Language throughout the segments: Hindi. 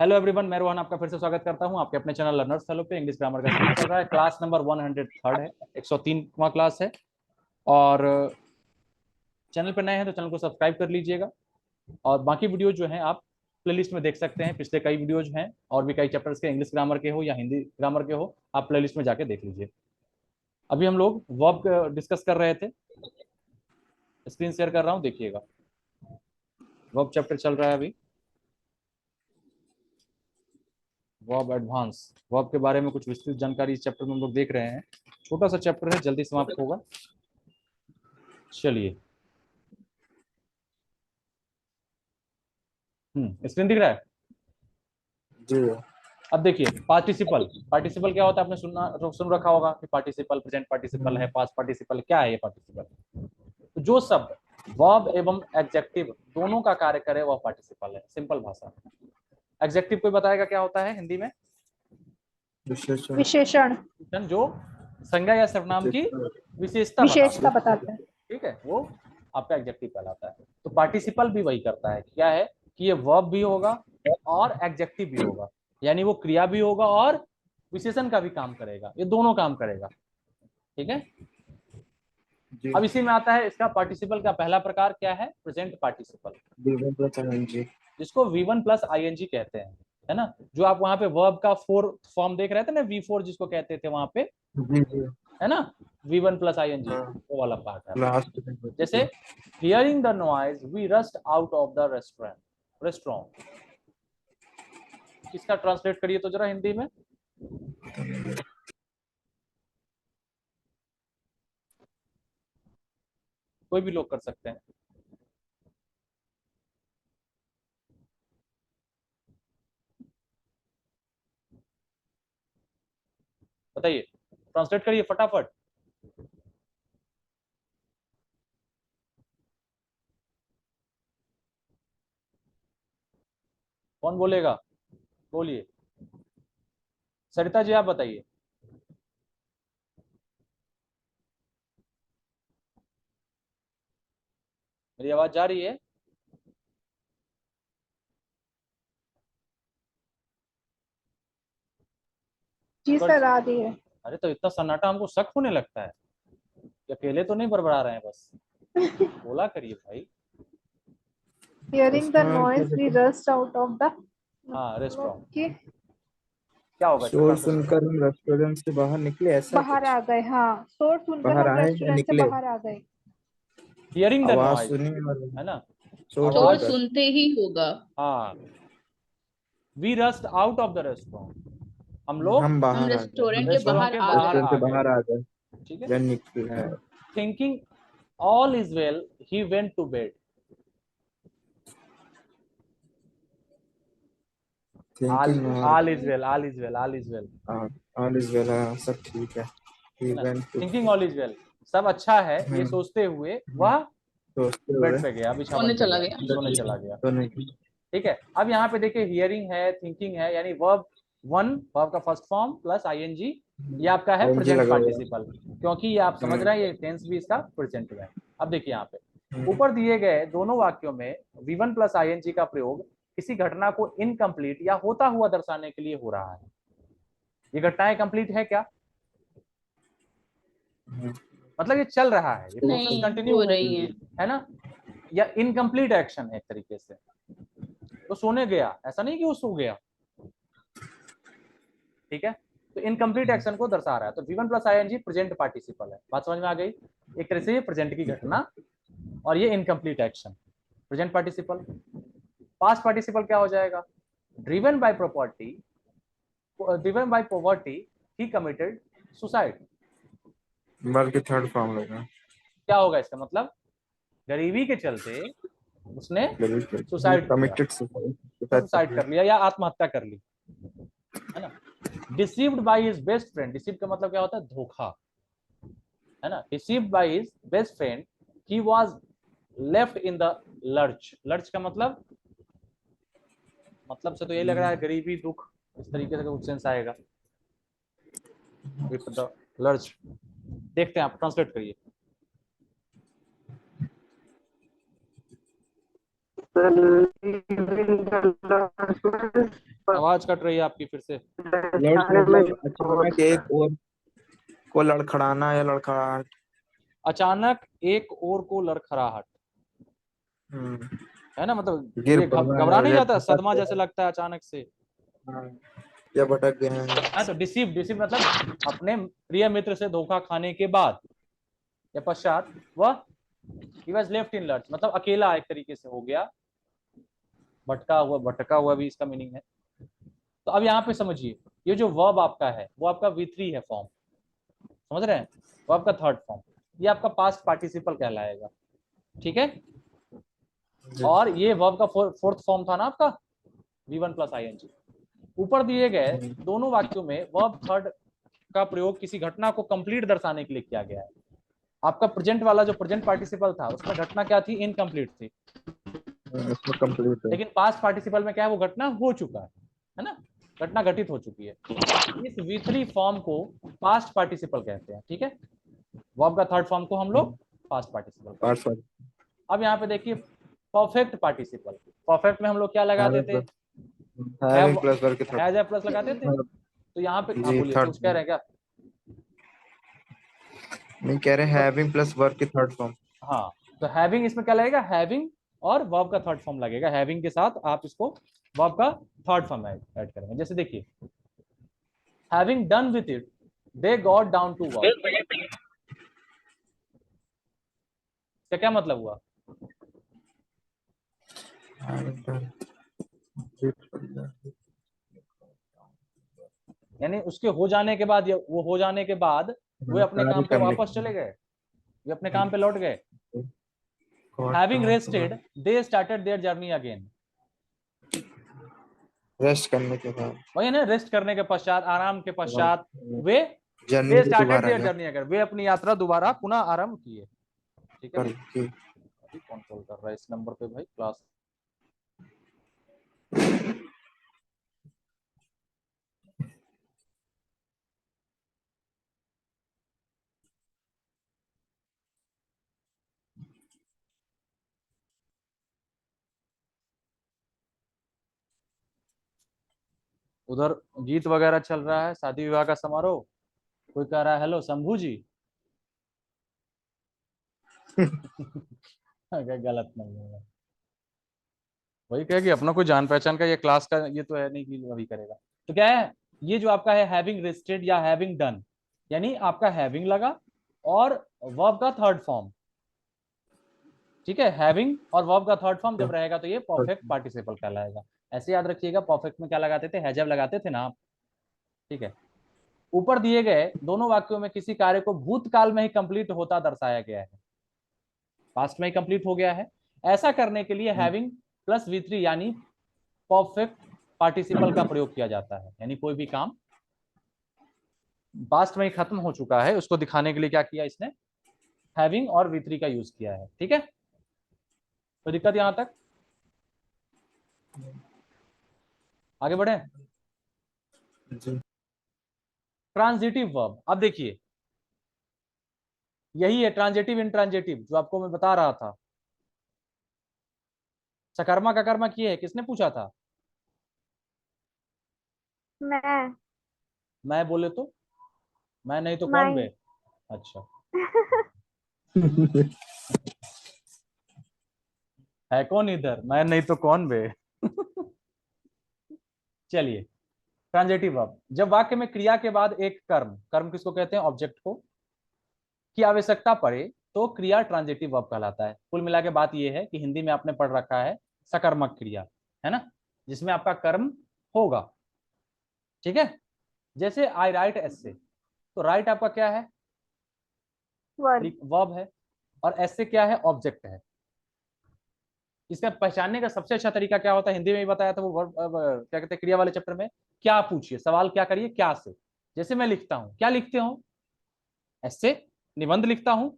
हेलो एवरीवन, मैं रोहन आपका फिर से स्वागत करता हूं आपके अपने चैनल लर्नर्स फेलो पे। इंग्लिश ग्रामर का सीरीज चल रहा है। क्लास नंबर 103 है, 103वां क्लास है। और चैनल पर नए हैं तो चैनल को सब्सक्राइब कर लीजिएगा। और बाकी वीडियो जो है आप प्लेलिस्ट में देख सकते हैं। पिछले कई वीडियोज हैं और भी कई चैप्टर्स के, इंग्लिश ग्रामर के हो या हिंदी ग्रामर के हो, आप प्लेलिस्ट में जाके देख लीजिए। अभी हम लोग वर्ब डिस्कस कर रहे थे। स्क्रीन शेयर कर रहा हूँ, देखिएगा। वर्ब चैप्टर चल रहा है अभी, वर्ब एडवांस। वर्ब के बारे में कुछ विस्तृत जानकारी इस चैप्टर में हम लोग देख रहे हैं। छोटा सा चैप्टर है, जल्दी समाप्त होगा। चलिए, स्क्रीन दिख रहा है जी। अब देखिए। पार्टिसिपल, पार्टिसिपल क्या होता है? आपने सुन रखा होगा कि पार्टिसिपल प्रेजेंट पार्टिसिपल है, पास्ट पार्टिसिपल। क्या है ये पार्टिसिपल? तो जो शब्द वर्ब एवं एडजेक्टिव दोनों का कार्य करे वह पार्टिसिपल है। सिंपल भाषा। एडजेक्टिव कोई बताएगा क्या होता है हिंदी में? विशेषण। जो संज्ञा या सर्वनाम की विशेषता बताता है। ठीक है, वो आपका एडजेक्टिव कहलाता है। तो पार्टिसिपल भी वही करता है। क्या है कि ये वर्ब भी होगा और एडजेक्टिव भी होगा, यानी वो क्रिया भी होगा और विशेषण का भी काम करेगा। ये दोनों काम करेगा। ठीक है। अब इसी में आता है इसका पार्टिसिपल का पहला प्रकार क्या है? प्रेजेंट पार्टिसिपल, जिसको V1 प्लस ING कहते हैं, है ना। जो आप वहां पे वर्ब का फोर्थ फॉर्म देख रहे थे ना, V4 जिसको कहते थे वहां पे, है ना। V1 प्लस ING वो वाला पार्ट है। जैसे hearing the noise we rushed out of the restaurant. किसका ट्रांसलेट करिए तो जरा हिंदी में। कोई भी लोग कर सकते हैं। बताइए, ट्रांसलेट करिए फटाफट। कौन बोलेगा? बोलिए। सरिता जी आप बताइए। मेरी आवाज जा रही है? जी सर, आ रही है। अरे तो इतना सन्नाटा हमको शक होने लगता है कि अकेले तो नहीं बड़बड़ा रहे हैं बस। बोला करिए भाई। Hearing the noise we rushed out of the restaurant. क्या होगा? शोर सुनकर हम रेस्टोरेंट से बाहर निकले, ऐसा बाहर कुछ? आ गए। हाँ, शोर सुनकर बाहर हम आए या रेस्टोरेंट से निकले? बाहर आ गए। हियरिंग द आवाज नॉइज, सुनी है ना। शोर सुनते ही होगा। हाँ, we rushed out of the restaurant. हम लोग हम बाहर आ गए, रेस्टोरेंट के रेस्टोरेंट के बाहर रेस्टोरेंट से आ बाहर गए। आ गए ठीक है। या निकले। Thinking all is well he went to bed. All is well, all is well, all is well, all is well, सब ठीक है। थिंकिंग ऑल इज वेल, सब अच्छा है, ये सोचते हुए वह बेड पे गया, बिछावन पे गया, सोने चला गया। ठीक है। अब यहाँ पे देखिए, हियरिंग है, थिंकिंग है, यानी वर्ब वन, वर्ब का फर्स्ट फॉर्म प्लस ING, ये आपका है प्रेजेंट पार्टिसिपल, क्योंकि ये आप समझ रहे हैं ये टेंस भी इसका प्रेजेंट में। अब देखिए यहाँ पे ऊपर दिए गए दोनों वाक्यों में V1 प्लस ING का प्रयोग किसी घटना को इनकम्प्लीट या होता हुआ दर्शाने के लिए हो रहा है। ये घटनाएं कंप्लीट है क्या? मतलब ये चल रहा है, ये प्रोसेस कंटिन्यू हो रही है ना। या इनकम्प्लीट एक्शन है एक तरीके से। तो सोने गया, ऐसा नहीं कि वो सो गया। ठीक है। तो इनकम्प्लीट एक्शन को दर्शा रहा है। तो V1 plus ING present participle है। बात समझ में आ गई? एक तरह से ये प्रेजेंट की घटना और ये incomplete action, present participle. Past participle क्या हो जाएगा? Driven by poverty he committed suicide. बल्कि थर्ड फॉर्म होगा। क्या होगा इसका मतलब? गरीबी के चलते उसने सुसाइड कर लिया या आत्महत्या कर ली, है ना। Deceived by his best friend, deceive का मतलब क्या होता है? धोखा, है ना। Deceived by his best friend he was left in the lurch. Lurch का मतलब से तो यही लग रहा है गरीबी, दुख, इस तरीके से कुछ सेंस आएगा विद द लर्च। देखते हैं, आप ट्रांसलेट करिए। आवाज कट रही है आपकी फिर से। लॉर्ड्स मतलब अचानक एक और को लड़खड़ाना या लड़खड़ाहट। अचानक एक और को लड़खड़ाहट, हम्म, है ना, मतलब गिर ये पड़ना घबरा नहीं या जाता, भटक सदमा जैसे गए। लगता है अचानक से। हाँ, या भटक गए हैं। हाँ, तो डिसीव, डिसीव मतलब अपने प्रिय मित्र से धोखा खाने के बाद या पश्चात वह he was left in lurch, मतलब अकेला एक तरीके से हो गया, भटका हुआ भी इसका मीनिंग है। तो अब यहाँ पे समझिए, ये जो वर्ब आपका है वो आपका V3 है फॉर्म, समझ रहे हैं, वो आपका थर्ड फॉर्म, ये आपका पास्ट पार्टिसिपल कहलाएगा, ठीक है। जी। और ये वर्ब का फोर्थ फॉर्म था ना आपका V1 प्लस ING। ऊपर दिए गए दोनों वाक्यों में वर्ब थर्ड का प्रयोग किसी घटना को कंप्लीट दर्शाने के लिए किया गया है। आपका प्रेजेंट वाला जो प्रेजेंट पार्टिसिपल था उसमें घटना क्या थी, इनकम्प्लीट थी, इसमें कंप्लीट है। लेकिन पास्ट पार्टिसिपल में क्या है, वो घटना हो चुका है ना, घटना घटित हो चुकी है। इस V3 फॉर्म को पास्ट पार्टिसिपल कहते हैं, ठीक है। वर्ब का थर्ड फॉर्म को हम लोग पास्ट पार्टिसिपल। पार्ट अब यहाँ पे देखिए परफेक्ट पार्टिसिपल, परफेक्ट में हम लोग क्या लगाते थे, हैविंग प्लस वर्ब के हैज थर्ड। ए प्लस लगाते थे। तो यहाँ पे हाँ जी बोलिए, थर्ड। कुछ कह रहे हैं क्या? नहीं कह रहे हैविंग प्लस वर्ब के थर्ड फॉर्म। हाँ, तो हैविंग इसमें क्या लगेगा, हैविंग और वर्ब का थर्ड फॉर्म लगेगा, हैविंग के साथ आप इसको वर्ब का थर्ड फॉर्म ऐड करेंगे। जैसे देखिए, having done with it they got down to work, इसका क्या मतलब हुआ, यानी उसके हो जाने के बाद, वो हो जाने के बाद वे अपने कार्य काम पे करने वापस चले गए, वे अपने काम पे लौट गए। Having rested they started their journey again, rest करने के बाद वही ना, रेस्ट करने के पश्चात, आराम के पश्चात वे जर्नी दे को स्टार्टेड दोबारा देयर जर्नी अगेन, वे अपनी यात्रा दोबारा पुनः आरंभ किए, ठीक है भाई। करके। अभी कौन कॉल कर रहा है इस नंबर पे भाई, क्लास। उधर गीत वगैरह चल रहा है, शादी विवाह का समारोह, कोई कह रहा है हेलो शंभू जी। अगर गलत नहीं होगा, वही कहे कि अपना कोई जान पहचान का ये क्लास का ये तो है नहीं कि वही करेगा। तो क्या है, ये जो आपका है हैविंग रेस्टेड या हैविंग डन, यानी आपका हैविंग लगा और वर्ब का थर्ड फॉर्म, ठीक है। हैविंग और वर्ब का थर्ड फॉर्म जब रहेगा तो ये परफेक्ट पार्टिसिपल कहलाएगा। ऐसे याद रखिएगा, परफेक्ट में क्या लगाते थे, हैजव लगाते थे ना आप, ठीक है। ऊपर दिए गए दोनों वाक्यों में किसी कार्य को भूतकाल में ही कंप्लीट होता दर्शाया गया है, पास्ट में ही कंप्लीट हो गया है। ऐसा करने के लिए हैविंग प्लस V3 यानी परफेक्ट पार्टिसिपल का प्रयोग किया जाता है, यानी कोई भी काम पास्ट में ही खत्म हो चुका है उसको दिखाने के लिए क्या किया इसने, हैविंग और V3 का यूज किया है, ठीक है। तो दिक्कत यहां तक, आगे बढ़े। जी। ट्रांजिटिव वर्ब, अब देखिए यही है ट्रांजिटिव इंट्रांजिटिव जो आपको मैं बता रहा था। सकर्मा का कर्मा किए है, किसने पूछा था, मैं मैं बोले तो, मैं नहीं तो कौन बे, माई अच्छा है कौन इधर, मैं नहीं तो कौन बे। चलिए, ट्रांजिटिव वर्ब, जब वाक्य में क्रिया के बाद एक कर्म, कर्म किसको कहते हैं, ऑब्जेक्ट को, की आवश्यकता पड़े तो क्रिया ट्रांजिटिव वर्ब कहलाता है। कुल मिला के बात यह है कि हिंदी में आपने पढ़ रखा है सकर्मक क्रिया, है ना, जिसमें आपका कर्म होगा, ठीक है। जैसे आई राइट एसे, तो राइट आपका क्या है, वर्ब वर्ब है, और एसे क्या है, ऑब्जेक्ट है। इसका पहचानने का सबसे अच्छा तरीका क्या होता है, हिंदी में भी बताया था वो वर्ब, क्या कहते हैं क्रिया वाले चैप्टर में, क्या पूछिए, सवाल क्या करिए, क्या से। जैसे मैं लिखता हूं, क्या लिखते हो, ऐसे निबंध लिखता हूं,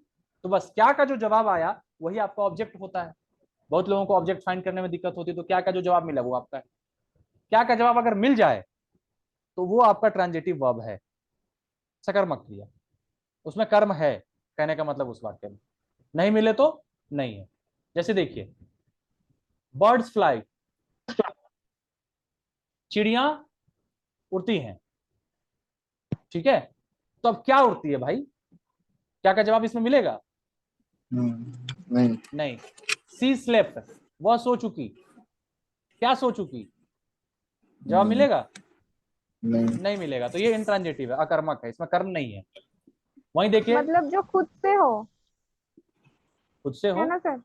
तो बस क्या का जो जवाब आया वही आपका ऑब्जेक्ट होता है। बहुत लोगों को ऑब्जेक्ट फाइंड करने में दिक्कत होती है, तो क्या का जो जवाब मिला वो आपका है। क्या का जवाब अगर मिल जाए तो वो आपका ट्रांजिटिव वर्ब है, सकर्मक क्रिया, उसमें कर्म है, कहने का मतलब उस वाक्य में। नहीं मिले तो नहीं है। जैसे देखिए, बर्ड्स फ्लाई, चिड़िया उड़ती हैं, ठीक है। तो अब क्या उड़ती है भाई, क्या का जवाब इसमें मिलेगा? नहीं। नहीं। सी स्लेप्ट, वह सो चुकी, क्या सो चुकी, जवाब मिलेगा? नहीं। नहीं मिलेगा। तो ये इंट्रांजिटिव है, अकर्मक है, इसमें कर्म नहीं है। वहीं देखिए, मतलब जो खुद से हो, खुद से है हो, ना सर?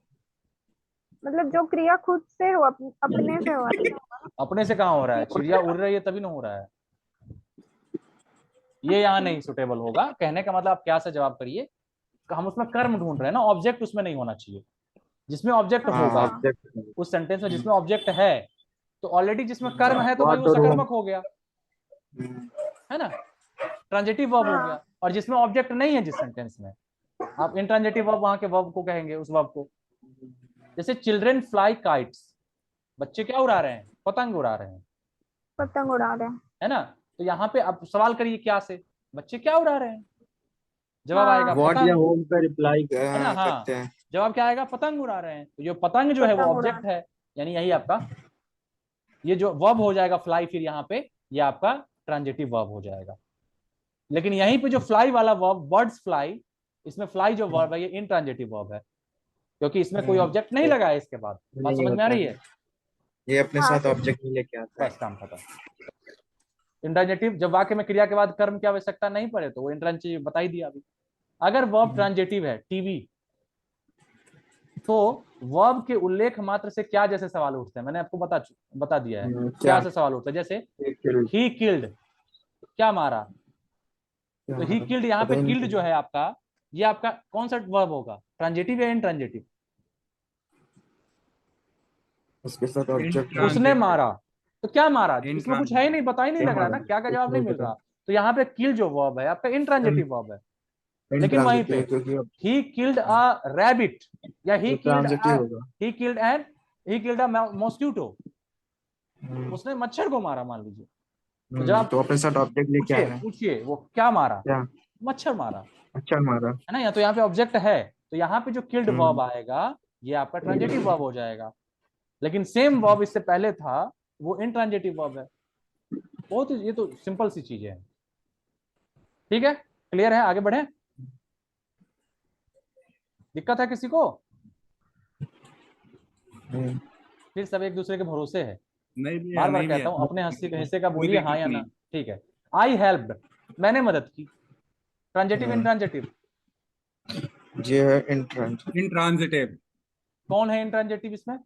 मतलब जो क्रिया खुद से हो, अपने से हो रही है। अपने से कहाँ हो रहा है, चिड़िया उड़ रही है तभी ना हो रहा है। ये यहाँ नहीं सुटेबल होगा। कहने का मतलब आप क्या से जवाब करिए, हम उसमें कर्म ढूंढ रहे हैं ना, ऑब्जेक्ट उसमें नहीं होना चाहिए। जिसमें ऑब्जेक्ट हाँ होगा, ऑब्जेक्ट। उस सेंटेंस में जिसमें ऑब्जेक्ट है, तो ऑलरेडी जिसमें कर्म है तो भाई व्हाट वो डू यू। सकर्मक हो गया, है ना, ट्रांजिटिव वर्ब हो गया। हाँ और जिसमें ऑब्जेक्ट नहीं है जिस सेंटेंस में, आप इंट्रांजिटिव वर्ब वहां के वर्ब को कहेंगे, उस वर्ब को। जैसे चिल्ड्रेन फ्लाई काइट्स, बच्चे क्या उड़ा रहे हैं, पतंग उड़ा रहे हैं, पतंग उड़ा रहे हैं। है ना। तो यहाँ पे आप सवाल करिए क्या से, बच्चे क्या उड़ा रहे हैं, जवाब आएगा हाँ व्हाट या पतंग, होम पे रिप्लाई है ना। हाँ, करते हैं। जवाब क्या आएगा, पतंग उड़ा रहे हैं। तो जो पतंग जो है वो पतंग उड़ा ऑब्जेक्ट है, यानी यही आपका ये जो वर्ब हो जाएगा फ्लाई, फिर यहाँ पे ये आपका ट्रांजिटिव वर्ब हो जाएगा। लेकिन यहीं पे जो फ्लाई वाला वर्ब, बर्ड्स फ्लाई, इसमें फ्लाई जो वर्ब है ये इनट्रांजिटिव वर्ब है, क्योंकि इसमें कोई ऑब्जेक्ट नहीं लगा है इसके बाद। बात नहीं समझ में आ होता रही है, है? ये अपने हाँ साथ सर। ऑब्जेक्ट नहीं लेके आता है। बस काम खत्म। इंट्रांजिटिव जब वाक्य में क्रिया के बाद कर्म की आवश्यकता नहीं पड़े तो वो इंट्रांजिटिव बता ही दिया अभी। अगर वर्ब ट्रांजिटिव है, टीवी, तो वर्ब के उल्लेख मात्र से क्या जैसे सवाल उठते हैं, मैंने आपको बता दिया है क्या क्या। से सवाल उठता है। जैसे किल्ड। ही किल्ड, क्या मारा। तो ही किल्ड, यहाँ पता पे ही किल्ड नहीं। जो है आपका, ये आपका कौन सा वर्ब होगा, ट्रांजिटिव या इनट्रांजिटिव? उसके साथ ऑब्जेक्ट है। उसने इंट्रांजिटिव। मारा, तो क्या मारा, इसमें कुछ है ही इंट्रांजिटिव। नहीं, बता ही नहीं क्या लग रहा है हमारा ना, क्या का कुछ जवाब नहीं नहीं मिल पता। रहा। तो यहाँ पे किल जो वर्ब है आपका इंट्रांजिटिव वर्ब है। लेकिन वहीं पे इंट्रांजिटिव क्योंकि ही किल्ड अ रैबिट, या वो ट्रांजिटिव होगा। He killed an he killed a mosquito, उसने मच्छर को मारा मान लीजिए। तो जब आप तो अपने साथ ऑब्जेक्ट लेके पूछिए आए हैं। पूछिए वो क्या मारा, क्या। मच्छर मारा, अच्छा मारा। है ना। या तो यहाँ पे ऑब्जेक्ट है, तो यहाँ पे जो किल्ड वर्ब हम्म। आएगा ये आपका ट्रांजिटिव वर्ब हो जाएगा। लेकिन सेम वर्ब इससे पहले था, वो इनट्रांजिटिव वर्ब है। बहुत ये तो सिंपल सी चीजें हैं। ठीक है, क्लियर है, आगे बढ़े। दिक्कत है किसी को? हम्म। फिर सब एक दूसरे के भरोसे है। नहीं भैया, बार बार नहीं भैया। कहता हूं, अपने हिस्से हिस्से का कोई बोलिए हाँ दिक्कत या ना। नहीं। ठीक है। आई हेल्प्ड, मैंने मदद की, ट्रांजिटिव इंट्रांजिटिव? ये है इंट्रांजिटिव। इंट्रांजिटिव। कौन है इंट्रांजिटिव इसमें?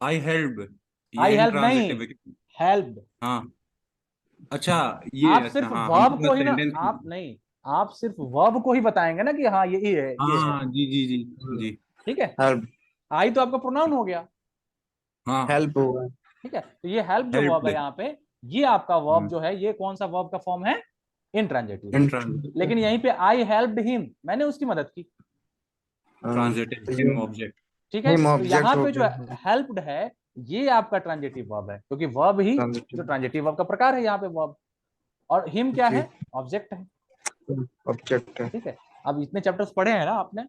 आई हेल्प, ये आई हेल्प नहीं, इंट्रांजिटिव है। हेल्प्ड। हाँ। अच्छा ये, आप अच्छा सिर्फ हाँ, वर्ब हमको को बस ही ना, सेंटेंस। आप नहीं, आप सिर्फ वर्ब को ही बताएंगे ना कि हाँ यही है, ये है। हाँ जी जी जी जी। ठीक है। हेल्प। आई तो आपका प्रोनाउन हो गया। हाँ। हेल्प होगा। ठीक है, तो ये हेल्प जो वर्ब है हेल्प्ड। यहाँ पे, ये आपका वर्ब जो है ये कौन सा वर्ब का फॉर्म है, इंट्रांजिटिव। इंट्रांजिटिव। लेकिन यहीं पे आई हेल्प्ड हिम, मैंने उसकी मदद की। ट्रांजिटिव तो ये हिम ऑब्जेक्ट। ठीक है, हिम तो यहाँ ऑब्जेक्ट हो पे जो गया। हेल्प्ड है ये आपका ट्रांजिटिव वर्ब है, क्योंकि वर्ब ही जो ट्रांजिटिव। ट्रांजिटिव वर्ब का प्रकार है यहाँ पे वर्ब। और हिम क्या जी। है, ऑब्जेक्ट है। ऑब्जेक्ट है। ठीक है। अब इतने चैप्टर्स पढ़े हैं ना आपने,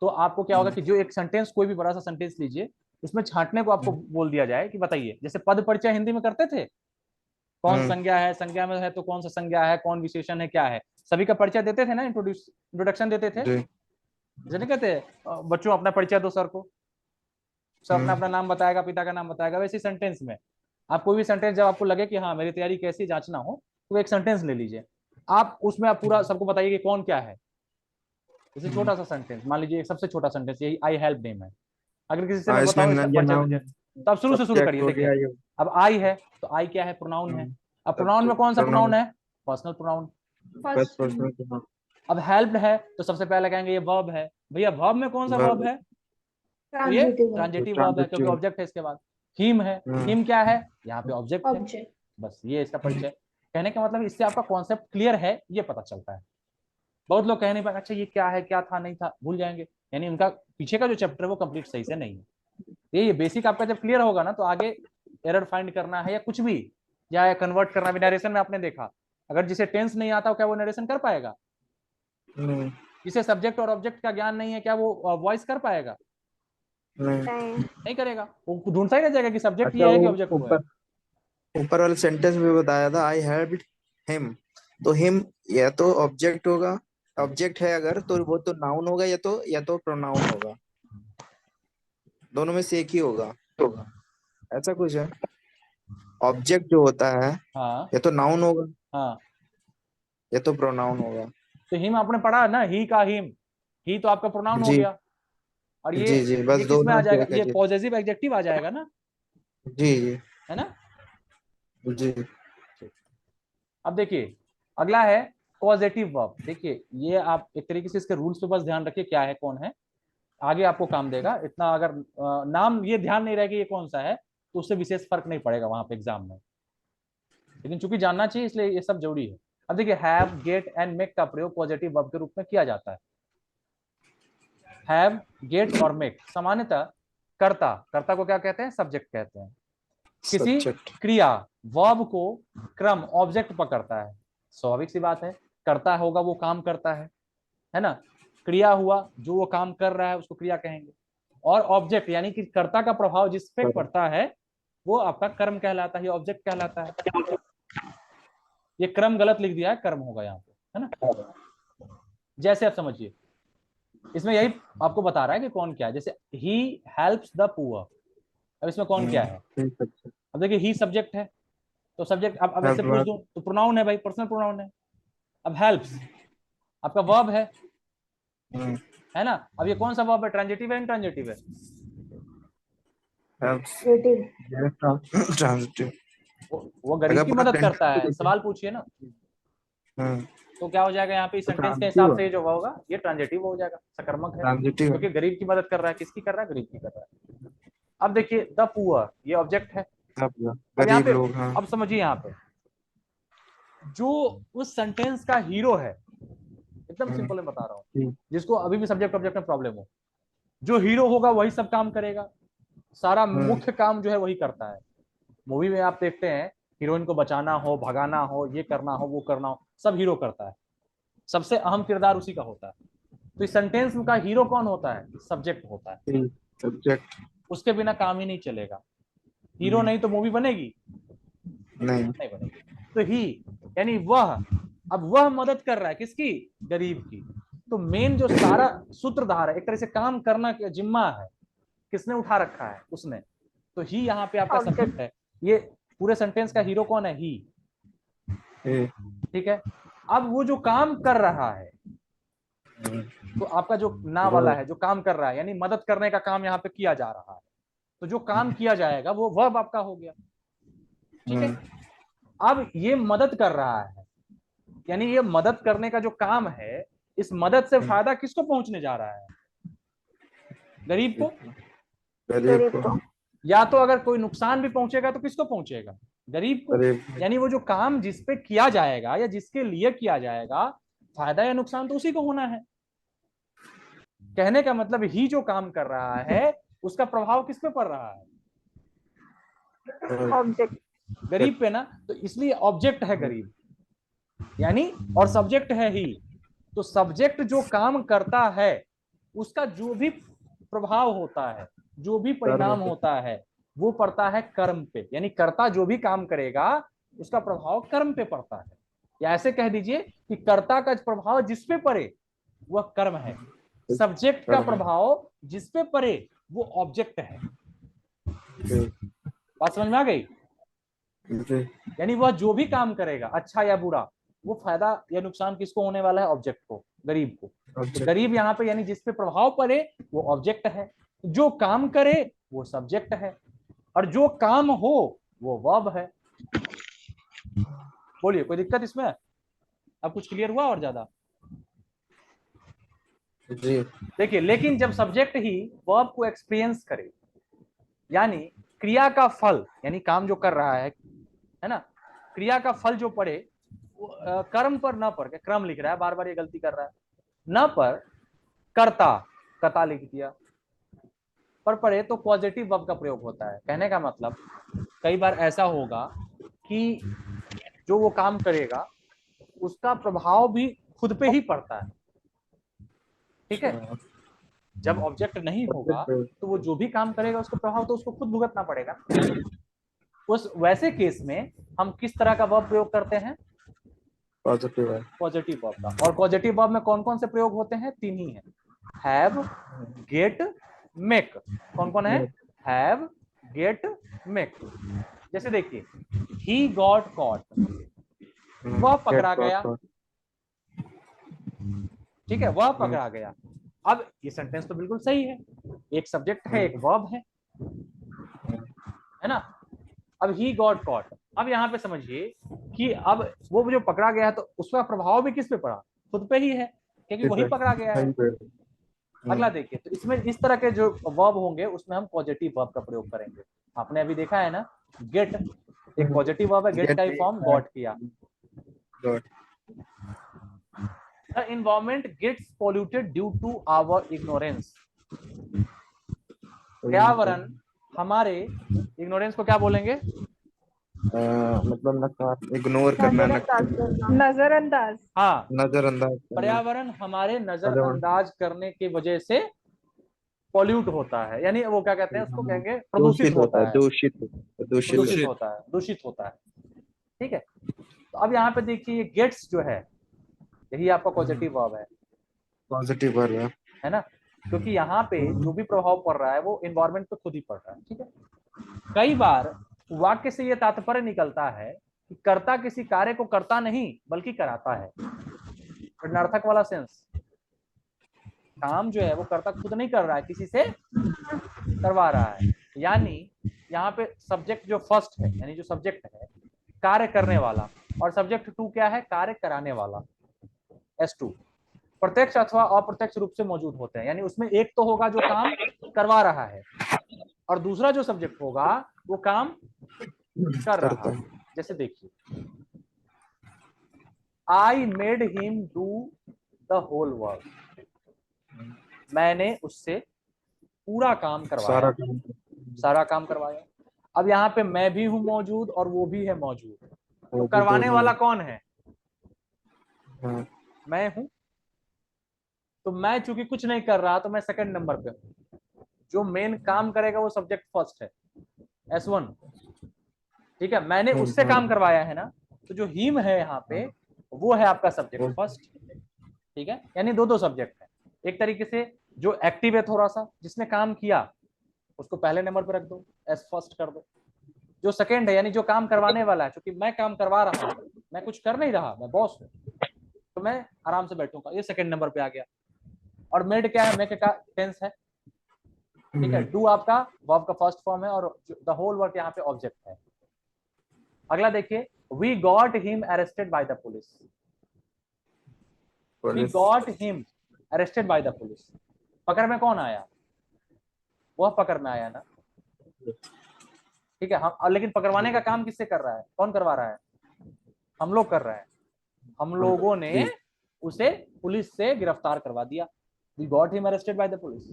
तो आपको क्या होगा कि जो एक सेंटेंस, कोई भी बड़ा सा सेंटेंस लीजिए, उसमें छांटने को आपको बोल दिया जाए कि बताइए, जैसे पद परिचय हिंदी में करते थे, कौन संज्ञा है, संज्ञा में है तो कौन सा संज्ञा है, कौन विशेषण है, क्या है, सभी का परिचय देते थे ना, इंट्रोडक्शन देते थे। जी। जैसे नहीं कहते बच्चों अपना परिचय दो सर को, सब अपना अपना नाम बताएगा, पिता का नाम बताएगा। वैसे सेंटेंस में आप कोई भी सेंटेंस जब आपको लगे कि हाँ मेरी तैयारी कैसी जांचना हो, तो एक सेंटेंस ले लीजिए, आप उसमें आप पूरा सबको बताइए कि कौन क्या है। जैसे छोटा सा सेंटेंस मान लीजिए, एक सबसे छोटा सेंटेंस यही आई हेल्प नेम है। अगर किसी से मैं इसमें बताऊं इसका ये परिचय नाउन दीजिए, तो आप शुरू से शुरू सब्जेक्ट करिए। हो देखिए गया ये। अब आई है, तो आई क्या है, प्रोनाउन है। अब प्रोनाउन में सब्जेक्ट कौन सा प्रोनाउन प्रोनाउन। है, पर्सनल प्रोनाउन। फर्स्ट पर्सन के नाम। अब हेल्प्ड है, तो सबसे पहले कहेंगे ये वर्ब है। भैया वर्ब में कौन सा वर्ब वर्ब। है, तो ये ट्रांजिटिव वर्ब। ट्रांजिटिव वर्ब है, क्योंकि ट्रांजिटिव। ऑब्जेक्ट है इसके बाद। हिम है, हिम क्या है, यहाँ पे ऑब्जेक्ट है। ऑब्जेक्ट। बस ये इसका परिचय। कहने का मतलब इससे आपका कॉन्सेप्ट क्लियर है ये पता चलता है। बहुत लोग कह नहीं पाए अच्छा ये क्या है, क्या था, नहीं था, भूल जाएंगे, यानी उनका पीछे का जो चैप्टर है वो कंप्लीट सही से नहीं है। ये बेसिक आपका जब क्लियर होगा ना, तो आगे एरर फाइंड करना है या कुछ भी, या कन्वर्ट करना भी, नरेशन में आपने देखा, अगर जिसे टेंस नहीं आता हो क्या वो नरेशन कर पाएगा? नहीं। जिसे सब्जेक्ट और ऑब्जेक्ट का ज्ञान नहीं है क्या वो वॉइस कर पाएगा? नहीं। नहीं। नहीं करेगा, वो ढूंढता ही रह जाएगा कि सब्जेक्ट अच्छा ये है कि वो ऑब्जेक्ट वो है। ऊपर वाले सेंटेंस में बताया था आई हेल्प्ड हिम, तो हिम या तो ऑब्जेक्ट होगा, ऑब्जेक्ट है अगर तो वो तो नाउन होगा या तो प्रोनाउन होगा, दोनों में से एक ही होगा, ऐसा कुछ है। ऑब्जेक्ट जो होता है हाँ या तो नाउन होगा हाँ, या तो प्रोनाउन होगा। तो हिम आपने पढ़ा ना, ही का हिम, ही तो आपका प्रोनाउन हो जी गया, और जी जी, बस ये किस में आ दोनों से जाएगा, एक है ये जी। पॉजेसिव एडजेक्टिव आ जाएगा ना, जी जी है ना। जी। ठीक। अब देखिए अगला है कॉजेटिव वर्ब। देखिए ये आप एक तरीके से इसके रूल्स पे बस ध्यान रखिए क्या है कौन है, आगे आपको काम देगा। इतना अगर नाम ये ध्यान नहीं रहेगा ये कौन सा है, तो उससे विशेष फर्क नहीं पड़ेगा वहां पे एग्जाम में, लेकिन चूंकि जानना चाहिए इसलिए ये सब जरूरी है। अब देखिए हैव, गेट एंड मेक का प्रयोग पॉजिटिव वर्ब के रूप में किया जाता है। हैव, गेट और मेक सामान्यतः कर्ता, कर्ता को क्या कहते हैं, सब्जेक्ट कहते हैं। किसी सब्जेक्ट। क्रिया वर्ब को क्रम ऑब्जेक्ट पकड़ता है, स्वाभाविक सी बात है, करता होगा वो काम करता है ना। क्रिया हुआ जो वो काम कर रहा है उसको क्रिया कहेंगे, और ऑब्जेक्ट यानी कि कर्ता का प्रभाव जिस पे पड़ता है वो आपका कर्म कहलाता है, ये ऑब्जेक्ट कहलाता है। ये क्रम गलत लिख दिया है, कर्म होगा यहाँ पे, है ना। जैसे आप समझिए इसमें यही आपको बता रहा है कि कौन क्या है। जैसे ही हेल्प्स द पुअर, अब इसमें कौन क्या है, अब देखिए ही सब्जेक्ट है, तो सब्जेक्ट अब ऐसे पूछ दूं तो प्रोनाउन है भाई, पर्सनल प्रोनाउन है। अब हेल्प्स आपका वर्ब है ना। अब ये कौन सा वर्ब है, ट्रांजिटिव है, इंट्रांजिटिव है। ट्रांजिटिव। वो गरीब अगर की पूरा मदद करता है, सेंटेंस। सवाल पूछिए ना। हम्म, तो क्या हो जाएगा यहाँ पे तो सेंटेंस के हिसाब ट्रांजिटिव से जो होगा ये ट्रांजिटिव हो जाएगा, सकर्मक है, ट्रांजिटिव क्योंकि गरीब की मदद कर रहा है, किसकी कर रहा है, गरीब की कर रहा है। अब देखिए द पुअर ये ऑब्जेक्ट है। अब यहाँ गरीब पे लोग, हाँ। अब समझिए यहाँ पे जो उस सेंटेंस का हीरो है, एकदम सिंपल मैं बता रहा हूँ, जिसको अभी भी सब्जेक्ट ऑब्जेक्ट में प्रॉब्लम हो, जो हीरो होगा वही सब काम करेगा, सारा मुख्य काम जो है वही करता है। मूवी में आप देखते हैं हीरोइन को बचाना हो, भगाना हो, ये करना हो, वो करना हो, सब हीरो करता है, सबसे अहम किरदार उसी का होता है। तो इस सेंटेंस का हीरो कौन होता है, सब्जेक्ट होता है, सब्जेक्ट। उसके बिना काम ही नहीं चलेगा। हीरो नहीं तो मूवी बनेगी नहीं। नहीं बनेगी। तो ही यानी वह, अब वह मदद कर रहा है किसकी, गरीब की। तो मेन जो सारा सूत्रधार है, एक तरह से काम करना का जिम्मा है, किसने उठा रखा है, उसने। तो ही यहाँ पे आपका सब्जेक्ट है। ये पूरे सेंटेंस का हीरो कौन है, ही, ठीक है। अब वो जो काम कर रहा है, तो आपका जो ना वाला है जो काम कर रहा है, यानी मदद करने का काम यहाँ पे किया जा रहा है, तो जो काम किया जाएगा वो वर्ब आपका हो गया, ठीक है। अब ये मदद कर रहा है, यानी ये मदद करने का जो काम है, इस मदद से फायदा किसको पहुंचने जा रहा है, गरीब को। गरीब को। या तो अगर कोई नुकसान भी पहुंचेगा तो किसको पहुंचेगा, गरीब को। यानी वो जो काम जिस पे किया जाएगा या जिसके लिए किया जाएगा, फायदा या नुकसान तो उसी को होना है। कहने का मतलब ही जो काम कर रहा है उसका प्रभाव किस पे पड़ रहा है, ऑब्जेक्ट, गरीब पे ना। तो इसलिए ऑब्जेक्ट है गरीब, यानी और सब्जेक्ट है ही। तो सब्जेक्ट जो काम करता है उसका जो भी प्रभाव होता है, जो भी परिणाम होता है, वो पड़ता है कर्म पे। यानी कर्ता जो भी काम करेगा उसका प्रभाव कर्म पे पड़ता है। या ऐसे कह दीजिए कि कर्ता का प्रभाव जिस पे पड़े वह कर्म है, सब्जेक्ट का प्रभाव जिस पे पड़े वो ऑब्जेक्ट है। बात समझ में आ गई। यानी वह जो भी काम करेगा अच्छा या बुरा, वो फायदा या नुकसान किसको होने वाला है, ऑब्जेक्ट को, गरीब को। तो गरीब यहाँ पे यानी जिस पे प्रभाव पड़े वो ऑब्जेक्ट है, जो काम करे वो सब्जेक्ट है, और जो काम हो वो वर्ब है। बोलिए कोई दिक्कत इसमें, अब कुछ क्लियर हुआ और ज्यादा। जी। देखिए लेकिन जब सब्जेक्ट ही वर्ब को एक्सपीरियंस करे, यानी क्रिया का फल, यानी काम जो कर रहा है ना, क्रिया का फल जो पड़े वो कर्म पर न पड़ के, क्रम लिख रहा है बार बार ये गलती कर रहा है, न पर कर्ता, कता लिख दिया, पर पड़े तो पॉजिटिव वर्ब का प्रयोग होता है। कहने का मतलब कई बार ऐसा होगा कि जो वो काम करेगा उसका प्रभाव भी खुद पे ही पड़ता है, ठीक है। जब ऑब्जेक्ट नहीं होगा तो वो जो भी काम करेगा उसका प्रभाव तो उसको खुद भुगतना पड़ेगा। उस वैसे केस में हम किस तरह का वर्ब प्रयोग करते हैं? पॉजिटिव है। पॉजिटिव वर्ब का। और पॉजिटिव वर्ब में कौन कौन से प्रयोग होते हैं? 3 ही हैं, हैव, गेट, मेक। कौन कौन है? Have, get, make. जैसे देखिए, ही गॉट कॉट, वह पकड़ा गया, ठीक है, वह पकड़ा गया। अब ये सेंटेंस तो बिल्कुल सही है, एक सब्जेक्ट है, एक वर्ब है ना। अब ही गॉट कॉट, अब यहाँ पे समझिए कि अब वो जो पकड़ा गया है तो उसका प्रभाव भी किस पे पड़ा? खुद पे ही है, क्योंकि वही पकड़ा गया है। अगला देखिए, तो इसमें इस तरह के जो वर्ब होंगे उसमें हम पॉजिटिव वर्ब का प्रयोग करेंगे। आपने अभी देखा है ना, गेट एक पॉजिटिव वर्ब है, गेट का ही फॉर्म गॉट किया। The environment gets polluted due to our ignorance। पर्यावरण हमारे, इग्नोरेंस को क्या बोलेंगे? मतलब नकार, इग्नोर करना, नजरअंदाज। हाँ, नजरअंदाज करना। पर्यावरण हमारे नजरअंदाज करने की वजह से पॉल्यूट होता है, यानी वो क्या कहते हैं उसको, कहेंगे प्रदूषित होता है, दूषित होता है, दूषित होता है। ठीक है, तो अब यहाँ पे देखिए गेट्स जो है यही आपका पॉजिटिव वर्ब है, पॉजिटिव वर्ब है ना, क्योंकि यहाँ पे जो भी प्रभाव पड़ रहा है वो एनवायरमेंट पे खुद ही पड़ रहा है। ठीक है, कई बार वाक्य से ये तात्पर्य निकलता है कि कर्ता किसी कार्य को करता नहीं बल्कि कराता है, प्रश्नार्थक वाला सेंस। काम जो है वो कर्ता खुद नहीं कर रहा है, किसी से करवा रहा है। यानी यहाँ पे सब्जेक्ट जो फर्स्ट है, यानी जो सब्जेक्ट है कार्य करने वाला, और सब्जेक्ट टू क्या है? कार्य कराने वाला, S2 प्रत्यक्ष अथवा अप्रत्यक्ष रूप से मौजूद होते हैं। यानी उसमें एक तो होगा जो काम करवा रहा है और दूसरा जो सब्जेक्ट होगा वो काम कर रहा है। जैसे देखिए, I made him do the whole work, मैंने उससे पूरा काम करवाया, सारा काम करवाया। अब यहाँ पे मैं भी हूं मौजूद और वो भी है मौजूद, तो करवाने वाला कौन है? मैं हूं। तो मैं चूंकि कुछ नहीं कर रहा तो मैं सेकंड नंबर पे हूं, जो मेन काम करेगा वो सब्जेक्ट फर्स्ट है, S1। ठीक है, मैंने उससे काम करवाया है ना, तो जो हिम है यहाँ पे वो है आपका सब्जेक्ट फर्स्ट। ठीक है, यानी दो सब्जेक्ट है। एक तरीके से जो एक्टिव है थोड़ा सा, जिसने काम किया उसको पहले नंबर पे रख दो, S फर्स्ट कर दो। जो सेकंड है यानी जो काम करवाने वाला है, क्योंकि मैं काम करवा रहा हूँ, मैं कुछ कर नहीं रहा, मैं बॉस हूँ, तो मैं आराम से बैठूंगा, ये सेकंड नंबर पे आ गया। और मेड क्या है? मेक का टेंस है। ठीक है, डू आपका वर्ब का फर्स्ट फॉर्म है और द होल वर्क यहाँ पे ऑब्जेक्ट है। अगला देखिए, we got him arrested by the police. We got him arrested by the police, पकड़ में कौन आया? वह पकड़ में आया ना। ठीक है, हम लेकिन पकड़वाने का काम किससे कर रहा है? कौन करवा रहा है? हम लोग कर रहे हैं। हम लोगों ने उसे पुलिस से गिरफ्तार करवा दिया। We got him arrested by the police.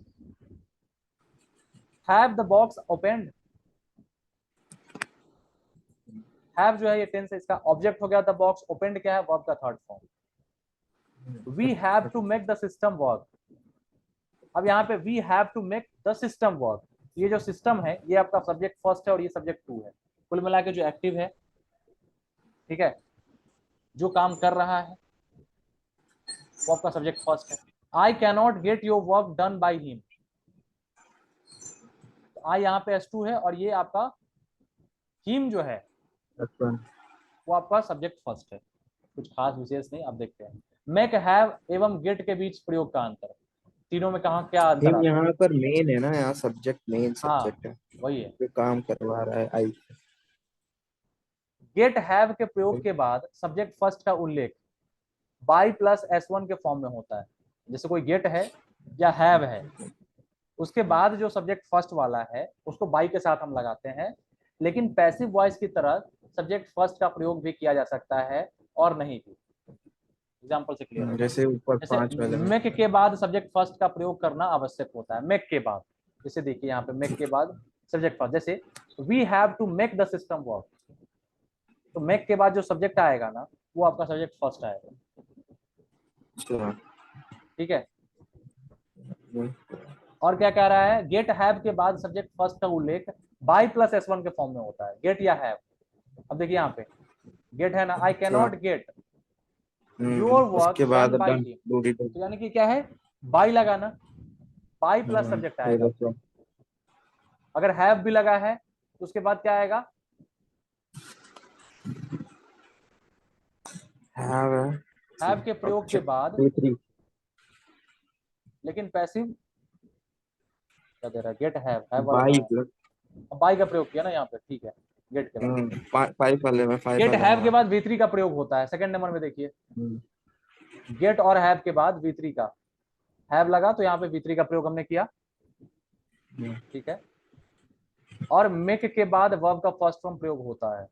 Have the box opened, have जो है ये टेंस है, इसका ऑब्जेक्ट हो गया द बॉक्स, ओपनड क्या है? वर्ब का third form. We have to make the system work, अब यहाँ पे we have to make the system work, ये जो सिस्टम है ये आपका सब्जेक्ट फर्स्ट है और ये सब्जेक्ट टू है। कुल मिला के जो एक्टिव है, ठीक है, जो काम कर रहा है वो आपका सब्जेक्ट फर्स्ट है। I can not get your work done by him, I यहाँ पे S2 है और ये आपका हिम जो है वो आपका सब्जेक्ट फर्स्ट है, कुछ खास विशेष नहीं। आप देखते हैं मेक, हैव एवं गेट के बीच प्रयोग का अंतर, तीनों में कहा क्या अंतर आता है? यहाँ पर मेन है ना, यहाँ सब्जेक्ट मेन सब्जेक्ट है, वही है, जो काम करवा रहा है। आई गेट हैव के प्रयोग के बाद सब्जेक्ट फर्स्ट का उल्लेख बाई प्लस S1 के फॉर्म में होता है। जैसे कोई गेट है या हैव है, उसके बाद जो सब्जेक्ट फर्स्ट वाला है उसको बाई के साथ हम लगाते हैं, लेकिन पैसिव वॉइस की तरह सब्जेक्ट फर्स्ट का प्रयोग भी किया जा सकता है और नहीं भी। एग्जांपल से क्लियर, जैसे ऊपर 5 में मेक के बाद सब्जेक्ट फर्स्ट का प्रयोग करना आवश्यक होता है। मेक के बाद, जैसे देखिए यहाँ पे मेक के बाद सब्जेक्ट फर्स्ट, जैसे we have to make the system work, तो मेक के बाद जो सब्जेक्ट आएगा ना वो आपका सब्जेक्ट फर्स्ट आएगा। ठीक है, और क्या कह रहा है, गेट हैव के बाद सब्जेक्ट फर्स्ट का उल्लेख बाई प्लस S1 के फॉर्म में होता है, गेट या हैव। अब देखिए यहाँ पे गेट है ना, आई can not get your work उसके बाद डन बाई हिम, तो यानी कि क्या है, बाई लगा ना, बाई प्लस सब्जेक्ट आएगा। अगर हैव भी लगा है तो उसके बाद क्या आएगा, हैव के प्रयोग के बाद, लेकिन पैसिव क्या दे रहा है, गेट हैव बाई का प्रयोग किया ना यहाँ पे, ठीक है, गेट के बाद गेट हैव के बाद V3 का प्रयोग होता है। सेकंड नंबर में देखिए, गेट और हैव के बाद V3 का, हैव लगा तो यहाँ पे V3 का प्रयोग हमने किया, ठीक है। और मेक के बाद वर्ब का फर्स्ट फॉर्म प्रयोग होता है।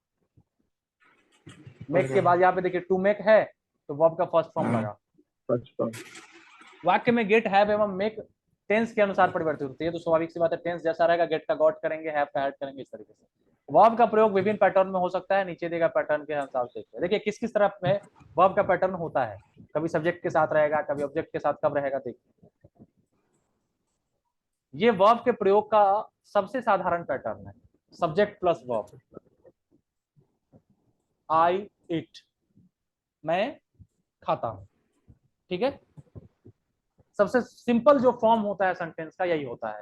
मेक के बाद यहाँ पे देखिए टू मेक है तो वर्ब का फर्स्ट फॉर्म लगा। वाक्य में गेट हैव एवं मेक टेंस के अनुसार परिवर्तित होती है, तो स्वाभाविक सी बात है, टेंस जैसा रहेगा, गेट का गॉट करेंगे, हैव का हैड करेंगे, इस तरीके से। वर्ब का प्रयोग विभिन्न पैटर्न में हो सकता है, नीचे देगा पैटर्न के हिसाब से। देखिए किस किस तरह में वर्ब का पैटर्न होता है, कभी सब्जेक्ट के साथ रहेगा, कभी ऑब्जेक्ट के साथ, कब रहेगा, देखिए ये वर्ब के प्रयोग का सबसे साधारण पैटर्न है, subject plus verb. I it, मैं खाता हूं, ठीक है। सबसे सिंपल जो फॉर्म होता है सेंटेंस का यही होता है,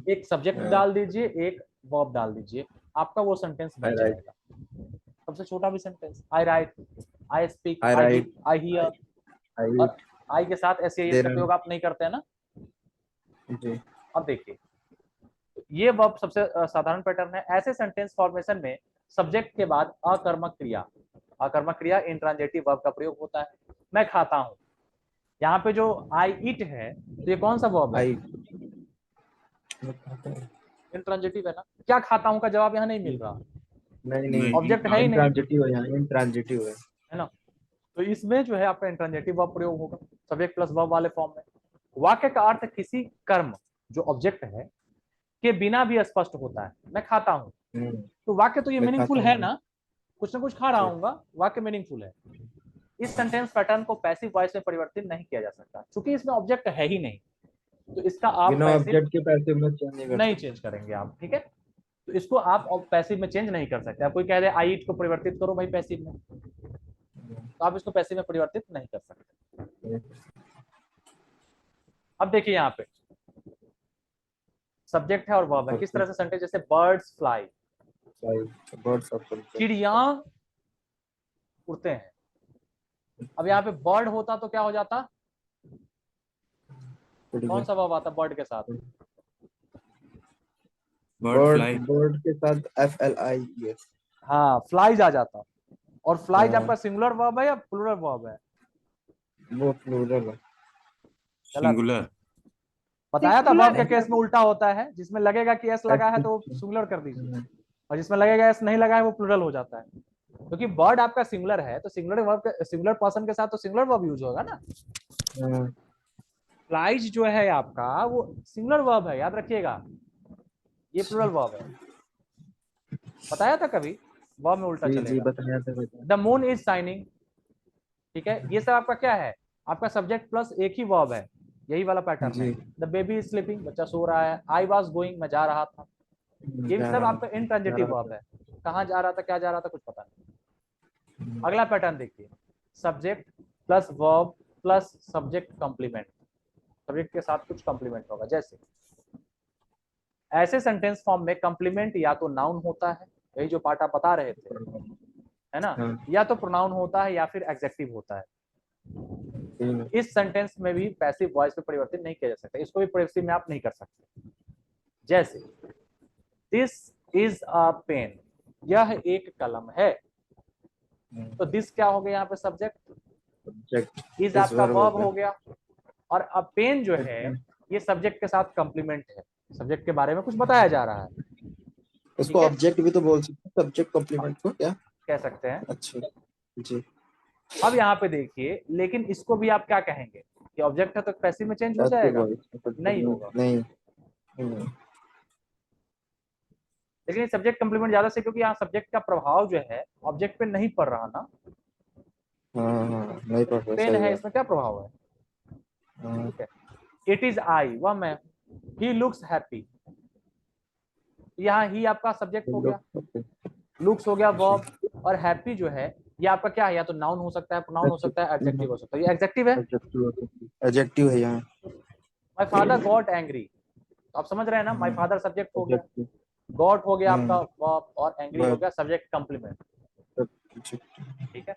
एक सब्जेक्ट डाल दीजिए, एक वर्ब डाल दीजिए, आपका वो सेंटेंस बन जाएगा। सबसे छोटा भी sentence, I right, I speak, I hear, और आई के साथ ऐसे का प्रयोग आप नहीं करते हैं ना जी। अब देखिए ये वर्ब सबसे साधारण पैटर्न है। ऐसे सेंटेंस फॉर्मेशन में सब्जेक्ट के बाद अकर्मक क्रिया इंट्रांजिटिव वर्ब का प्रयोग होता है। मैं खाता हूं, यहाँ पे जो आई ईट है तो ये कौन सा वर्ब है, इंट्रांजिटिव है ना। क्या खाता हूं का जवाब यहाँ नहीं मिल रहा, नहीं ऑब्जेक्ट है ही नहीं, इंट्रांजिटिव है ना। तो इसमें जो है आपका इंट्रांजिटिव वर्ब प्रयोग होगा सब्जेक्ट प्लस वर्ब वाले फॉर्म में। वाक्य का अर्थ किसी कर्म जो ऑब्जेक्ट है के बिना भी स्पष्ट होता है। मैं खाता हूं, तो वाक्य तो ये मीनिंगफुल है ना कुछ खा रहा हूँ, वाक्य मीनिंगफुल है। इस सेंटेंस पैटर्न को पैसिव वॉइस में परिवर्तित नहीं किया जा सकता क्योंकि इसमें ऑब्जेक्ट है ही नहीं, तो इसका आप ऑब्जेक्ट के पैसिव में नहीं चेंज करेंगे आप, ठीक है। तो इसको आप पैसिव में चेंज नहीं कर सकते। आप कोई कह दे आई ईट को परिवर्तित करो भाई पैसिव में, तो आप इसको पैसिव में परिवर्तित नहीं कर सकते। अब देखिए यहाँ पे सब्जेक्ट है और वर्ब है, किस तरह से सेंटेंस, जैसे बर्ड्स फ्लाई, चिड़िया उड़ते हैं। अब यहाँ पे बर्ड होता तो क्या हो जाता, कौन सा वर्ब आता बर्ड के साथ, बर्ड के साथ FLI, हाँ फ्लाइज आ जाता। और फ्लाइज आपका सिंगुलर वर्ब है या प्लूरल वर्ब है, वो प्लूरल है, सिंगुलर। बताया था वर्ब के केस में उल्टा होता है, जिसमें लगेगा कि एस लगा है तो सिंगुलर कर दीजिए, और जिसमें लगेगा एस नहीं लगा है वो प्लूरल हो जाता है। क्योंकि बर्ड आपका सिंगुलर है तो सिंगुलर वर्ब, सिंगुलर पर्सन के साथ तो सिंगुलर वर्ब यूज होगा ना। फ्लाइज जो है आपका वो सिंगुलर वर्ब है, याद रखिएगा, ये प्लूरल वर्ब है, बताया था कभी, वर्ब में उल्टा चलेगा। द मून इज शाइनिंग, ठीक है। ये सब आपका क्या है, आपका सब्जेक्ट प्लस एक ही वर्ब है, यही वाला पैटर्न है। द बेबी इज स्लीपिंग, बच्चा सो रहा है। आई वाज गोइंग, मैं जा रहा था। ये भी सब आपका इंट्रांजिटिव वर्ब है, कहाँ जा रहा था, क्या जा रहा था, कुछ पता नहीं। अगला पैटर्न देखिए, subject plus verb plus subject complement, subject के साथ कुछ कॉम्प्लीमेंट होगा। जैसे ऐसे सेंटेंस फॉर्म में कॉम्प्लीमेंट या तो नाउन होता है, यही जो पार्ट आप बता रहे थे, है ना, या तो प्रोनाउन होता है या फिर एडजेक्टिव होता है। इस सेंटेंस में भी पैसिव वॉइस में परिवर्तित नहीं किया जा सकता, इसको भी पैसिव में आप नहीं कर सकते। जैसे दिस इज अ पेन, यह एक कलम है, तो दिस क्या हो गया यहाँ पे सब्जेक्ट, इज आपका वर्ब हो गया, और अब पेन जो है ये सब्जेक्ट के साथ कॉम्प्लीमेंट है, सब्जेक्ट के बारे में कुछ बताया जा रहा है। उसको ऑब्जेक्ट भी तो बोल सकते हैं, सब्जेक्ट कॉम्प्लीमेंट को क्या कह सकते हैं। अच्छा जी। अब यहाँ पे देखिए, लेकिन इसको भी आप क्या कहेंगे कि ऑब्जेक्ट है तो पैसिव में चेंज हो जाएगा, नहीं होगा, नहीं। लेकिन सब्जेक्ट कॉम्प्लीमेंट ज्यादा से, क्योंकि यहाँ सब्जेक्ट का प्रभाव जो है ऑब्जेक्ट पे नहीं पड़ रहा ना। नहीं पड़ रहा, पेन है, इसमें क्या प्रभाव है, ठीक है। इट इज आई, वह मैं, ही लुक्स हैप्पी, यहाँ ही आपका सब्जेक्ट हो गया, लुक्स हो गया वर्ब, और हैप्पी जो है ये आपका क्या है, या तो नाउन हो सकता है, प्रोनाउन हो सकता है, एडजेक्टिव हो सकता है। ये एडजेक्टिव है। एडजेक्टिव है यहाँ। माय फादर गॉट एंग्री, तो आप समझ रहे हैं ना, माय फादर सब्जेक्ट हो गया, गॉट हो गया आपका वर्ब, और एंग्री हो गया सब्जेक्ट कंप्लीमेंट। ठीक है।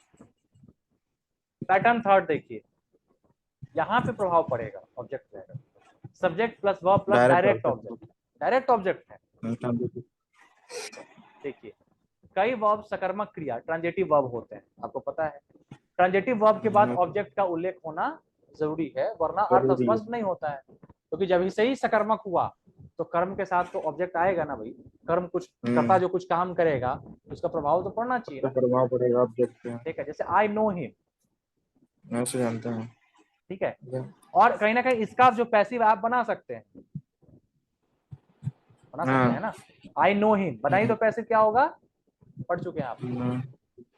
पैटर्न थर्ड देखिए, यहाँ पे प्रभाव पड़ेगा, ऑब्जेक्ट रहेगा, subject plus verb plus direct object, direct object है। देखिए कई वर्ब सकर्मक क्रिया ट्रांजिटिव वर्ब होते हैं, आपको पता है। ट्रांजिटिव वर्ब के बाद ऑब्जेक्ट का उल्लेख होना जरूरी है, वरना अर्थ स्पष्ट नहीं होता है, क्योंकि जब से ही सकर्मक हुआ तो कर्म के साथ तो ऑब्जेक्ट आएगा ना भाई, कर्म कुछ करता जो कुछ काम करेगा उसका प्रभाव तो पड़ना चाहिए ना, प्रभाव पड़ेगा ऑब्जेक्ट पे। ठीक है। जैसे आई नो हिम, मैं उसे जानता हूँ। ठीक है, और कहीं ना कहीं इसका जो पैसिव आप बना सकते हैं, बना सकते हैं ना, आई नो हिम बनाई तो पैसिव क्या होगा, पढ़ चुके हैं आप।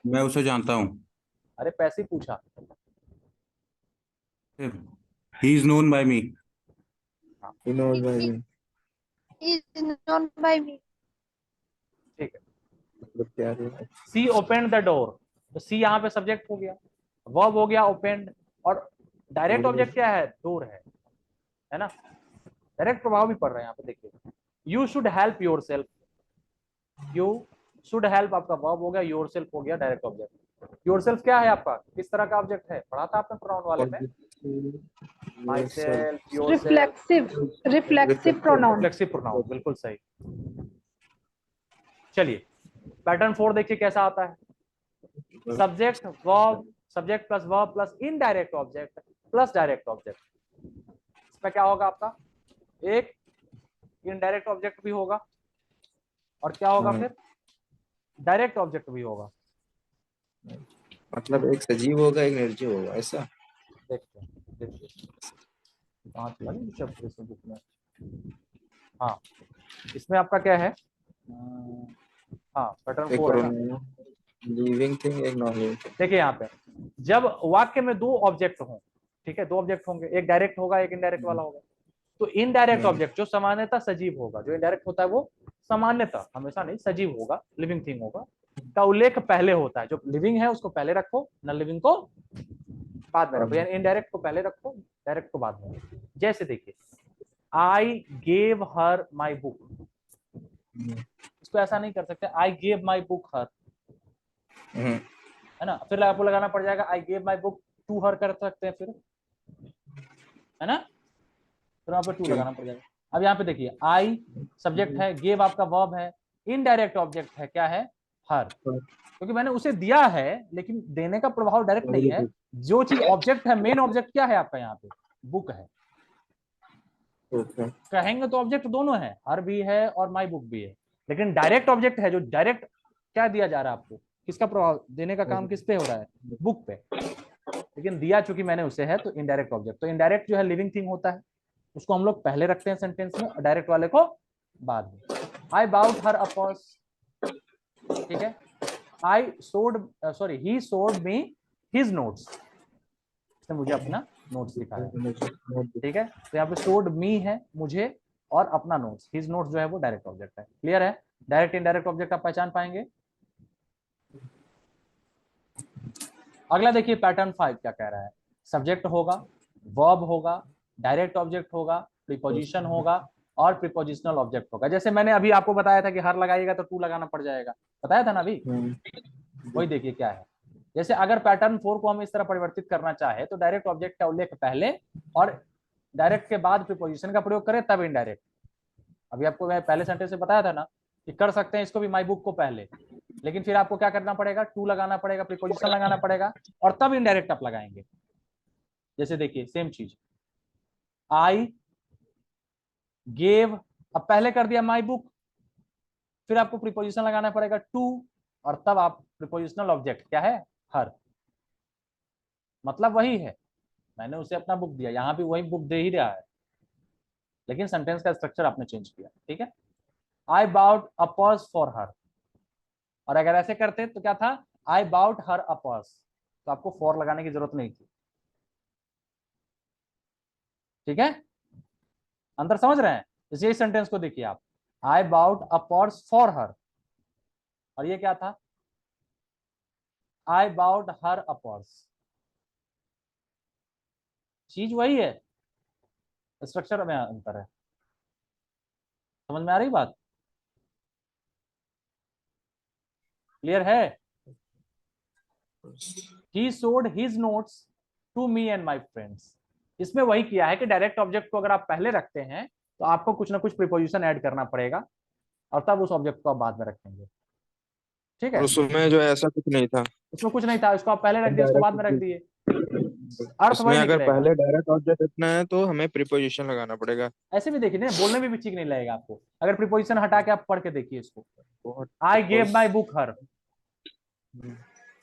मैं उसे जानता हूँ। अरे पैसिव पूछा, he is known by me. He knows by me। is known by me। ठीक है। मतलब क्या है? सी ओपन द डोर, तो सी यहाँ पे सब्जेक्ट हो गया, वर्ब हो गया ओपन, और डायरेक्ट ऑब्जेक्ट क्या है, डोर है ना, डायरेक्ट प्रभाव भी पड़ रहा है यहाँ पे। देखिए you should help your self, you should help आपका वर्ब हो गया, योर सेल्फ हो गया डायरेक्ट ऑब्जेक्ट। योर सेल्फ क्या है आपका, किस तरह का ऑब्जेक्ट है, पढ़ा था आपने प्रोनाउन वाले में, my self, your self, reflexive pronoun. Reflexive pronoun, बिल्कुल सही। चलिए पैटर्न 4 देखिए कैसा आता है, subject verb, subject plus verb plus indirect object plus direct object. इसमें क्या होगा आपका, एक इनडायरेक्ट ऑब्जेक्ट भी होगा, और क्या होगा फिर, डायरेक्ट ऑब्जेक्ट भी होगा। मतलब एक सजीव होगा एक निर्जीव होगा, ऐसा। देखते हैं, देखिए कहाँ चला गया शब्द इसमें बुक में। हाँ इसमें आपका क्या है, हाँ पैटर्न 4 है ना। लिविंग थिंग एक नॉन लिविंग थिंग। देखिए यहाँ पे जब वाक्य में दो ऑब्जेक्ट हों, ठीक है, दो ऑब्जेक्ट होंगे, एक डायरेक्ट होगा एक इनडायरेक्ट वाला होगा, तो इनडायरेक्ट ऑब्जेक्ट जो सामान्यतः सजीव होगा, जो इनडायरेक्ट होता है वो सामान्यतः हमेशा नहीं सजीव होगा, लिविंग थिंग होगा, का उल्लेख पहले होता है। जो लिविंग है उसको पहले रखो, नॉन लिविंग को बाद में रखो, यानी इनडायरेक्ट को पहले रखो, डायरेक्ट को बाद में। जैसे देखिए I gave her my book, इसको ऐसा नहीं कर सकते आई गेव माई बुक हर, है ना, फिर आपको लगाना पड़ जाएगा I gave my book to her, कर सकते हैं फिर, है ना, फिर वहां पर टू लगाना पड़ जाएगा। अब यहाँ पे देखिए आई सब्जेक्ट है, गेव आपका वर्ब है, इनडायरेक्ट ऑब्जेक्ट है क्या है, हर, क्योंकि मैंने उसे दिया है, लेकिन देने का प्रभाव डायरेक्ट नहीं है। जो चीज ऑब्जेक्ट है, मेन ऑब्जेक्ट क्या है आपका यहाँ पे, बुक है। कहेंगे तो ऑब्जेक्ट दोनों है, हर भी है और माई बुक भी है, लेकिन डायरेक्ट ऑब्जेक्ट है जो डायरेक्ट क्या दिया जा रहा है आपको, किसका प्रभाव देने का काम किस पे हो रहा है, बुक पे, लेकिन दिया चूंकि मैंने उसे है तो इनडायरेक्ट ऑब्जेक्ट। तो इनडायरेक्ट जो है लिविंग थिंग होता है, उसको हम लोग पहले रखते हैं सेंटेंस में, और डायरेक्ट वाले को बाद में। आई बाउट हर अ पर्स, ठीक है, आई सोड सॉरी ही सोड मी हिज नोट्स, इसने मुझे अपना नोट्स दिखाया, ठीक है, तो यहाँ पे सोड मी है मुझे, और अपना नोट्स, हिज नोट्स जो है वो डायरेक्ट ऑब्जेक्ट है। क्लियर है, डायरेक्ट इनडायरेक्ट ऑब्जेक्ट आप पहचान पाएंगे। अगला देखिए पैटर्न 5 क्या कह रहा है, सब्जेक्ट होगा, वर्ब होगा, डायरेक्ट ऑब्जेक्ट होगा, प्रीपोजिशन होगा, और प्रीपोजिशनल ऑब्जेक्ट होगा। जैसे मैंने अभी आपको बताया था कि हर लगाइएगा तो टू लगाना पड़ जाएगा, बताया था ना अभी, वही देखिए क्या है। जैसे अगर पैटर्न 4 को हम इस तरह परिवर्तित करना चाहे तो डायरेक्ट ऑब्जेक्ट का उल्लेख पहले और डायरेक्ट के बाद प्रीपोजिशन का प्रयोग करें, तब इनडायरेक्ट। अभी आपको मैं पहले सेंटेंस में बताया था ना कि कर सकते हैं इसको भी माई बुक को पहले, लेकिन फिर आपको क्या करना पड़ेगा, टू लगाना पड़ेगा, प्रीपोजिशन लगाना पड़ेगा, और तब इनडायरेक्ट आप लगाएंगे। जैसे देखिए सेम चीज, आई गेव, अब पहले कर दिया माई बुक, फिर आपको प्रीपोजिशन लगाना पड़ेगा टू, और तब आप प्रीपोजिशनल ऑब्जेक्ट क्या है, हर, मतलब वही है, मैंने उसे अपना बुक दिया, यहां भी वही बुक दे ही रहा है, लेकिन सेंटेंस का स्ट्रक्चर आपने चेंज किया, ठीक है। I bought a purse for her, और अगर ऐसे करते तो क्या था, आई बाउट हर अ पर्स, तो आपको फॉर लगाने की जरूरत नहीं थी, ठीक है। अंतर समझ रहे हैं? जैसे इस सेंटेंस को देखिए आप, I bought a purse for her, और ये क्या था, आई बाउट हर अ पर्स। चीज वही है, स्ट्रक्चर में अंतर है। समझ में आ रही बात? क्लियर है? He showed his notes to me and my friends. इसमें वही किया है कि डायरेक्ट ऑब्जेक्ट को अगर आप पहले रखते हैं तो आपको कुछ ना कुछ प्रीपोजिशन ऐड करना पड़ेगा, और तब उस ऑब्जेक्ट को आप बाद में रखेंगे। ठीक और है, उसमें जो है ऐसा कुछ नहीं था। उसमें कुछ नहीं था, इसको आप पहले रख दिए, उसको बाद में रख दिए, अर्थ इसमें वही अगर निकलेगा। पहले डायरेक्ट ऑब्जेक्ट रखना है तो हमें प्रीपोजिशन लगाना पड़ेगा। ऐसे भी देखिए ना, बोलने में भी ठीक नहीं लगेगा आपको अगर प्रीपोजिशन हटा के आप पढ़ के देखिए इसको। बहुत आई गेव माई बुक हर,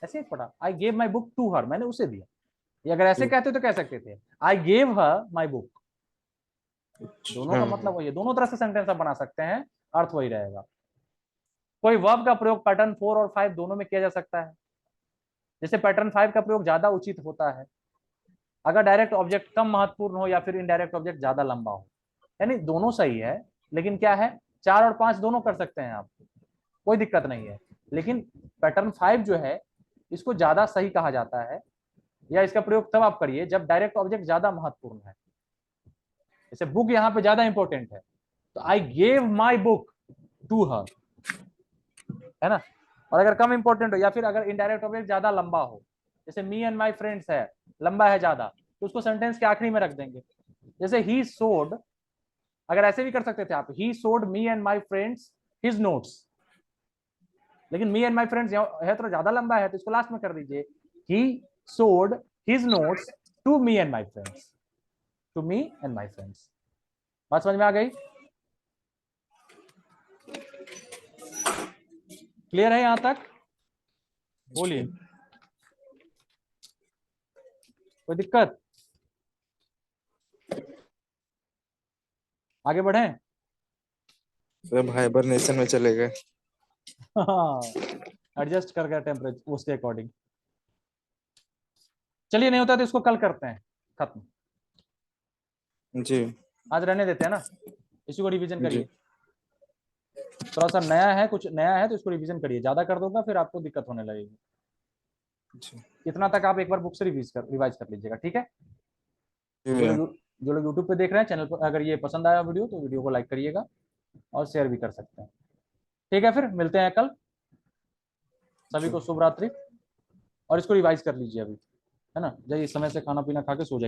ऐसे ही पढ़ा, I gave my book to her, मैंने उसे दिया। ये अगर ऐसे कहते तो कह सकते थे I gave her my book. दोनों का मतलब वही है, दोनों तरह से सेंटेंस आप बना सकते हैं, अर्थ वही रहेगा। कोई वर्ब का प्रयोग पैटर्न 4 और 5 दोनों में किया जा सकता है। जैसे पैटर्न 5 का प्रयोग ज्यादा उचित होता है अगर डायरेक्ट ऑब्जेक्ट कम महत्वपूर्ण हो या फिर इनडायरेक्ट ऑब्जेक्ट ज्यादा लंबा हो। यानी दोनों सही है, लेकिन क्या है, 4 और 5 दोनों कर सकते हैं आप, कोई दिक्कत नहीं है। लेकिन पैटर्न 5 जो है इसको ज्यादा सही कहा जाता है, या इसका प्रयोग तब आप करिए जब डायरेक्ट ऑब्जेक्ट ज्यादा महत्वपूर्ण है। जैसे बुक यहाँ पे ज्यादा इंपॉर्टेंट है, तो I gave my book to her, है ना। और अगर कम इंपॉर्टेंट हो या फिर अगर इनडायरेक्ट ऑब्जेक्ट ज्यादा लंबा हो, जैसे मी एंड माई फ्रेंड्स है, लंबा है ज्यादा, तो उसको सेंटेंस के आखिरी में रख देंगे। जैसे ही सोड, अगर ऐसे भी कर सकते थे आप, ही सोड मी and my friends his notes, लेकिन मी एंड माई फ्रेंड्स है तो ज्यादा लंबा है, तो इसको लास्ट में कर दीजिए, he showed his notes to me and my friends, to me and my friends. बात समझ में आ गई? क्लियर है यहां तक? बोलिए, कोई दिक्कत? आगे बढ़े? सब हाइबरनेशन में चले गए। एडजस्ट कर गया टेम्परेचर उसके अकॉर्डिंग। चलिए, नहीं होता तो इसको कल करते हैं, खत्म। जी आज रहने देते हैं ना, इसी को रिवीजन जी। करिए। थोड़ा सा नया है, कुछ नया है तो इसको रिवीजन करिए, ज्यादा कर दूंगा फिर आपको दिक्कत होने लगेगी। जी इतना तक आप एक बार बुक से रिवाइज कर लीजिएगा, ठीक है। जी जो लोग यूट्यूब पे देख रहे हैं चैनल पर, अगर ये पसंद आया वीडियो तो वीडियो को लाइक करिएगा और शेयर भी कर सकते हैं। ठीक है, फिर मिलते हैं कल। सभी को शुभ रात्रि, और इसको रिवाइज कर लीजिए अभी, है ना। जाइए समय से खाना पीना खा के सो जाइए।